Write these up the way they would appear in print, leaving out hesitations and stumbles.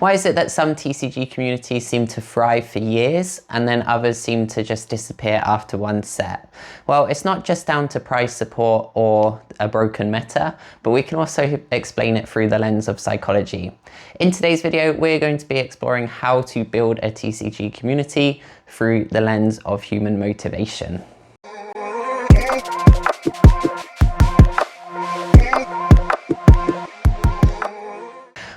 Why is it that some TCG communities seem to thrive for years and then others seem to just disappear after one set? Well, it's not just down to price support or a broken meta, but we can also explain it through the lens of psychology. In today's video, we're going to be exploring how to build a TCG community through the lens of human motivation.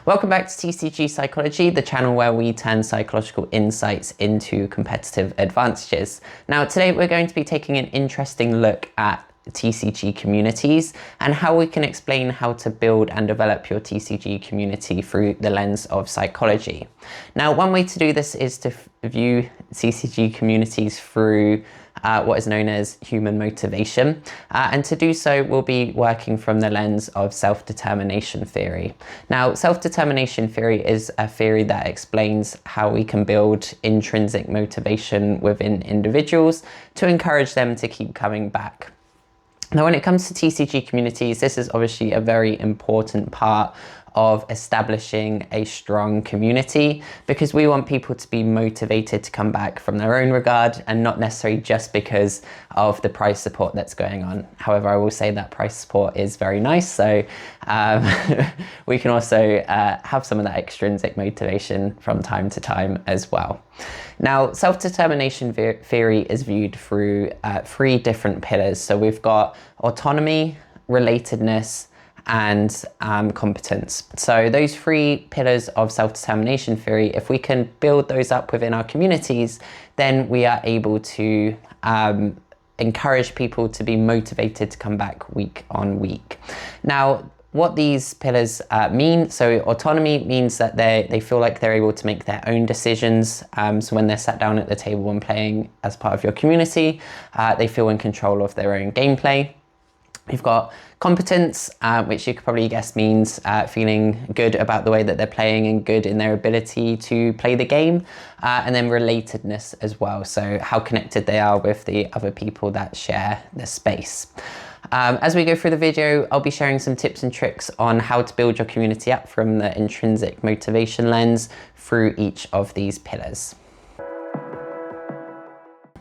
Welcome back to TCG Psychology, the channel where we turn psychological insights into competitive advantages. Now, today we're going to be taking an interesting look at TCG communities and how we can explain how to build and develop your TCG community through the lens of psychology. Now, one way to do this is to view TCG communities through what is known as human motivation. And to do so, we'll be working from the lens of self-determination theory. Now, self-determination theory is a theory that explains how we can build intrinsic motivation within individuals to encourage them to keep coming back. Now, when it comes to TCG communities, this is obviously a very important part of establishing a strong community, because we want people to be motivated to come back from their own regard and not necessarily just because of the price support that's going on. However, I will say that price support is very nice, so we can also have some of that extrinsic motivation from time to time as well. Now, self-determination theory is viewed through three different pillars. So we've got autonomy, relatedness, and competence. So those three pillars of self-determination theory, if we can build those up within our communities, then we are able to encourage people to be motivated to come back week on week. Now, what these pillars mean, so autonomy means that they feel like they're able to make their own decisions. So when they're sat down at the table and playing as part of your community, they feel in control of their own gameplay. You've got competence, which you could probably guess means feeling good about the way that they're playing and good in their ability to play the game. And then relatedness as well, so how connected they are with the other people that share the space. As we go through the video, I'll be sharing some tips and tricks on how to build your community up from the intrinsic motivation lens through each of these pillars.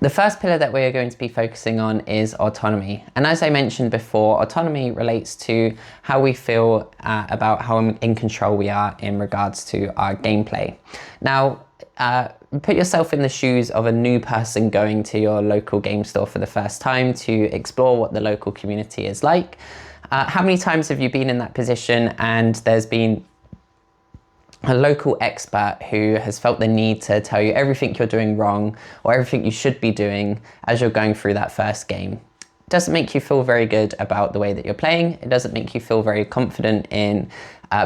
The first pillar that we're going to be focusing on is autonomy. And as I mentioned before, autonomy relates to how we feel about how in control we are in regards to our gameplay. Now, put yourself in the shoes of a new person going to your local game store for the first time to explore what the local community is like. How many times have you been in that position and there's been a local expert who has felt the need to tell you everything you're doing wrong or everything you should be doing as you're going through that first game? It doesn't make you feel very good about the way that you're playing. It doesn't make you feel very confident in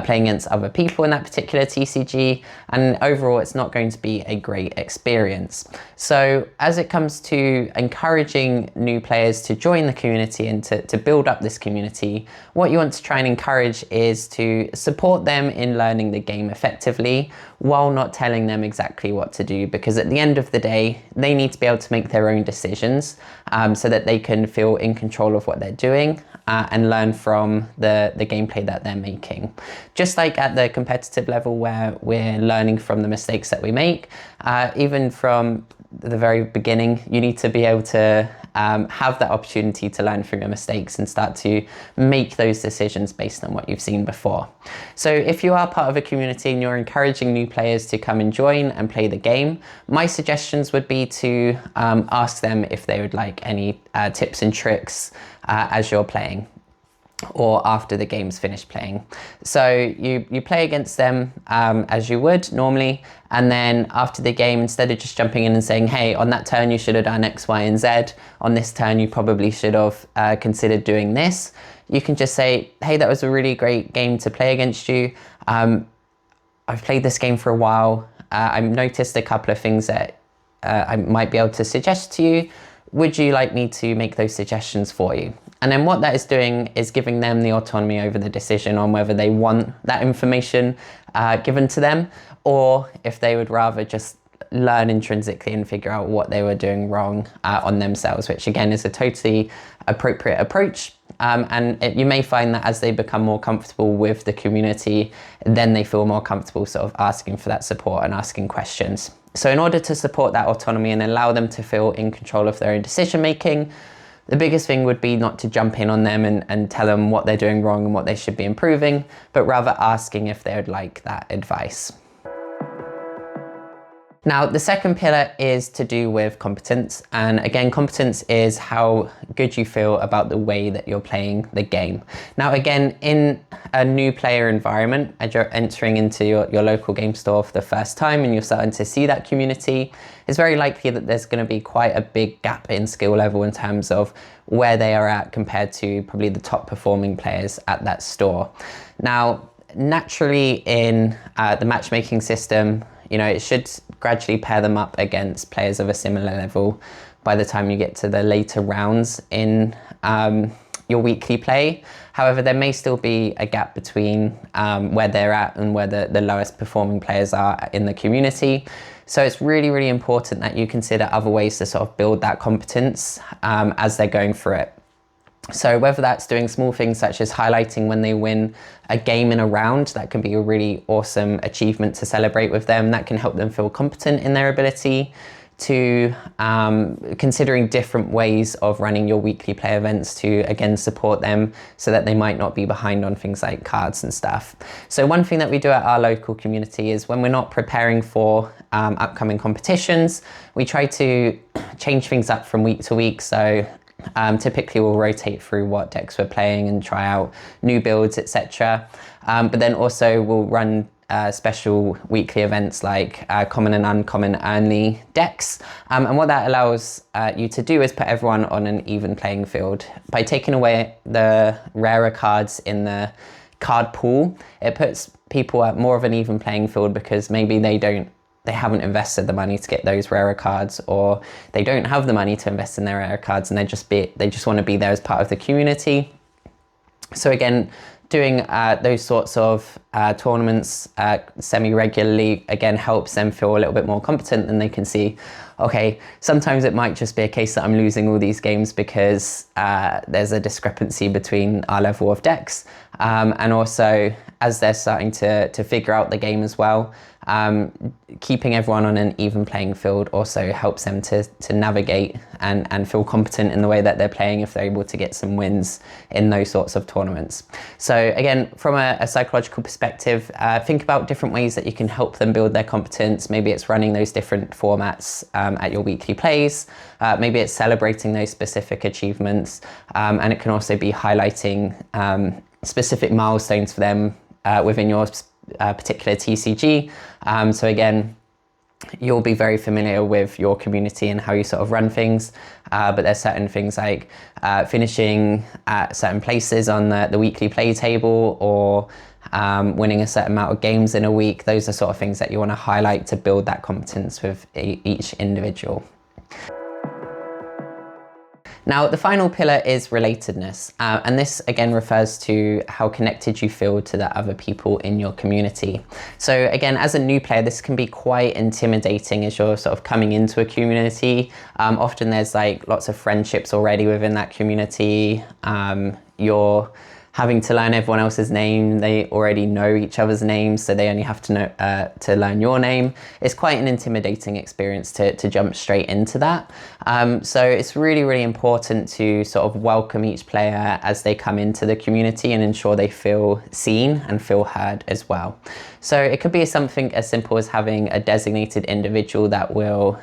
playing against other people in that particular TCG, and overall it's not going to be a great experience. So as it comes to encouraging new players to join the community and to build up this community, what you want to try and encourage is to support them in learning the game effectively while not telling them exactly what to do, because at the end of the day they need to be able to make their own decisions so that they can feel in control of what they're doing and learn from the gameplay that they're making. Just like at the competitive level where we're learning from the mistakes that we make, even from the very beginning, you need to be able to have that opportunity to learn from your mistakes and start to make those decisions based on what you've seen before. So if you are part of a community and you're encouraging new players to come and join and play the game, my suggestions would be to ask them if they would like any tips and tricks as you're playing or after the game's finished playing. So you play against them as you would normally, and then after the game, instead of just jumping in and saying, hey, on that turn you should have done X, Y, and Z, on this turn you probably should have considered doing this, you can just say, hey, that was a really great game to play against you. I've played this game for a while. I've noticed a couple of things that I might be able to suggest to you. Would you like me to make those suggestions for you? And then what that is doing is giving them the autonomy over the decision on whether they want that information given to them, or if they would rather just learn intrinsically and figure out what they were doing wrong on themselves, which again is a totally appropriate approach. You may find that as they become more comfortable with the community, then they feel more comfortable sort of asking for that support and asking questions. So in order to support that autonomy and allow them to feel in control of their own decision making, the biggest thing would be not to jump in on them and tell them what they're doing wrong and what they should be improving, but rather asking if they would like that advice. Now, the second pillar is to do with competence. And again, competence is how good you feel about the way that you're playing the game. Now, again, in a new player environment, as you're entering into your local game store for the first time and you're starting to see that community, it's very likely that there's going to be quite a big gap in skill level in terms of where they are at compared to probably the top performing players at that store. Now, naturally in the matchmaking system, it should gradually pair them up against players of a similar level by the time you get to the later rounds in your weekly play. However, there may still be a gap between where they're at and where the lowest performing players are in the community. So it's really, really important that you consider other ways to sort of build that competence as they're going through it. So whether that's doing small things such as highlighting when they win a game in a round, that can be a really awesome achievement to celebrate with them. That can help them feel competent in their ability, to considering different ways of running your weekly play events to again support them so that they might not be behind on things like cards and stuff. So one thing that we do at our local community is when we're not preparing for upcoming competitions, we try to change things up from week to week. So typically we'll rotate through what decks we're playing and try out new builds, etc. But then also we'll run special weekly events like common and uncommon only decks. And what that allows you to do is put everyone on an even playing field. By taking away the rarer cards in the card pool, it puts people at more of an even playing field because maybe they haven't invested the money to get those rarer cards, or they don't have the money to invest in their rarer cards and they just want to be there as part of the community. So again, doing those sorts of tournaments semi-regularly again helps them feel a little bit more competent, and they can see, okay, sometimes it might just be a case that I'm losing all these games because there's a discrepancy between our level of decks, and also as they're starting to figure out the game as well, keeping everyone on an even playing field also helps them to navigate and feel competent in the way that they're playing if they're able to get some wins in those sorts of tournaments. So again, from a psychological perspective, think about different ways that you can help them build their competence. Maybe it's running those different formats at your weekly plays. Maybe it's celebrating those specific achievements, and it can also be highlighting specific milestones for them within your particular TCG. So again, you'll be very familiar with your community and how you sort of run things, but there's certain things like finishing at certain places on the weekly play table, or winning a certain amount of games in a week. Those are sort of things that you want to highlight to build that competence with each individual. Now, the final pillar is relatedness, and this again refers to how connected you feel to the other people in your community. So again, as a new player, this can be quite intimidating as you're sort of coming into a community. Often there's like lots of friendships already within that community. You're having to learn everyone else's name. They already know each other's names, so they only have to know to learn your name. It's quite an intimidating experience to jump straight into that. So it's really, really important to sort of welcome each player as they come into the community and ensure they feel seen and feel heard as well. So it could be something as simple as having a designated individual that will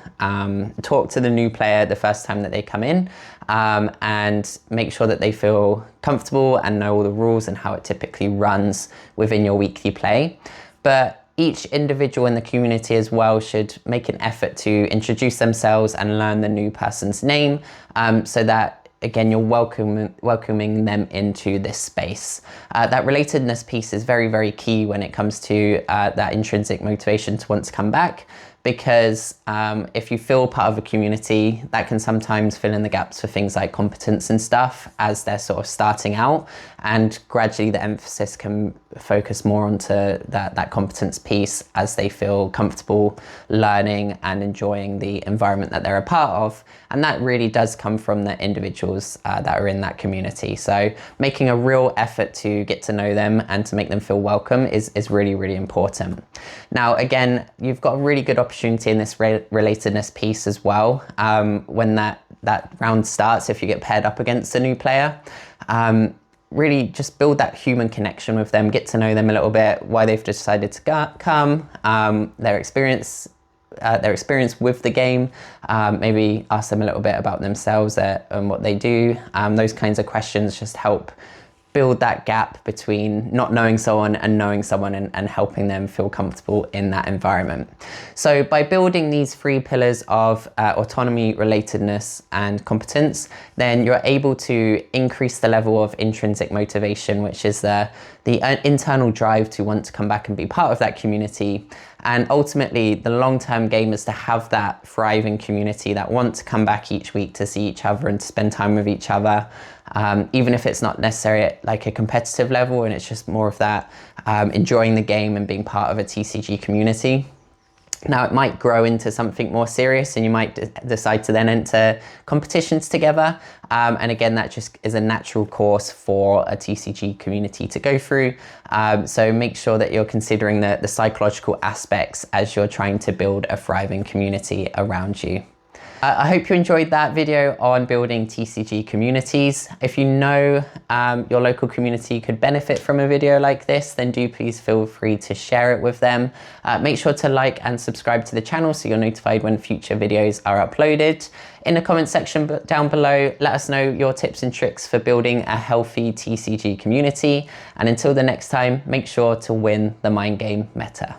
talk to the new player the first time that they come in, and make sure that they feel comfortable and know all the rules and how it typically runs within your weekly play. But each individual in the community as well should make an effort to introduce themselves and learn the new person's name, so that again, you're welcoming them into this space. That relatedness piece is very, very key when it comes to that intrinsic motivation to want to come back, because if you feel part of a community, that can sometimes fill in the gaps for things like competence and stuff as they're sort of starting out, and gradually the emphasis can focus more onto that competence piece as they feel comfortable learning and enjoying the environment that they're a part of. And that really does come from the individuals that are in that community. So making a real effort to get to know them and to make them feel welcome is really, really important. Now, again, you've got a really good opportunity in this relatedness piece as well. When that round starts, if you get paired up against a new player, really just build that human connection with them, get to know them a little bit, why they've decided to come, their experience with the game, maybe ask them a little bit about themselves and what they do. Those kinds of questions just help build that gap between not knowing someone and knowing someone, and helping them feel comfortable in that environment. So by building these 3 pillars of autonomy, relatedness, and competence, then you're able to increase the level of intrinsic motivation, which is the internal drive to want to come back and be part of that community. And ultimately, the long-term game is to have that thriving community that want to come back each week to see each other and to spend time with each other, even if it's not necessarily at like a competitive level, and it's just more of that enjoying the game and being part of a TCG community. Now, it might grow into something more serious, and you might decide to then enter competitions together. And again, that just is a natural course for a TCG community to go through. So make sure that you're considering the psychological aspects as you're trying to build a thriving community around you. I hope you enjoyed that video on building TCG communities. If you know your local community could benefit from a video like this, then do please feel free to share it with them. Make sure to like and subscribe to the channel so you're notified when future videos are uploaded. In the comment section down below, let us know your tips and tricks for building a healthy TCG community. And until the next time, make sure to win the mind game meta.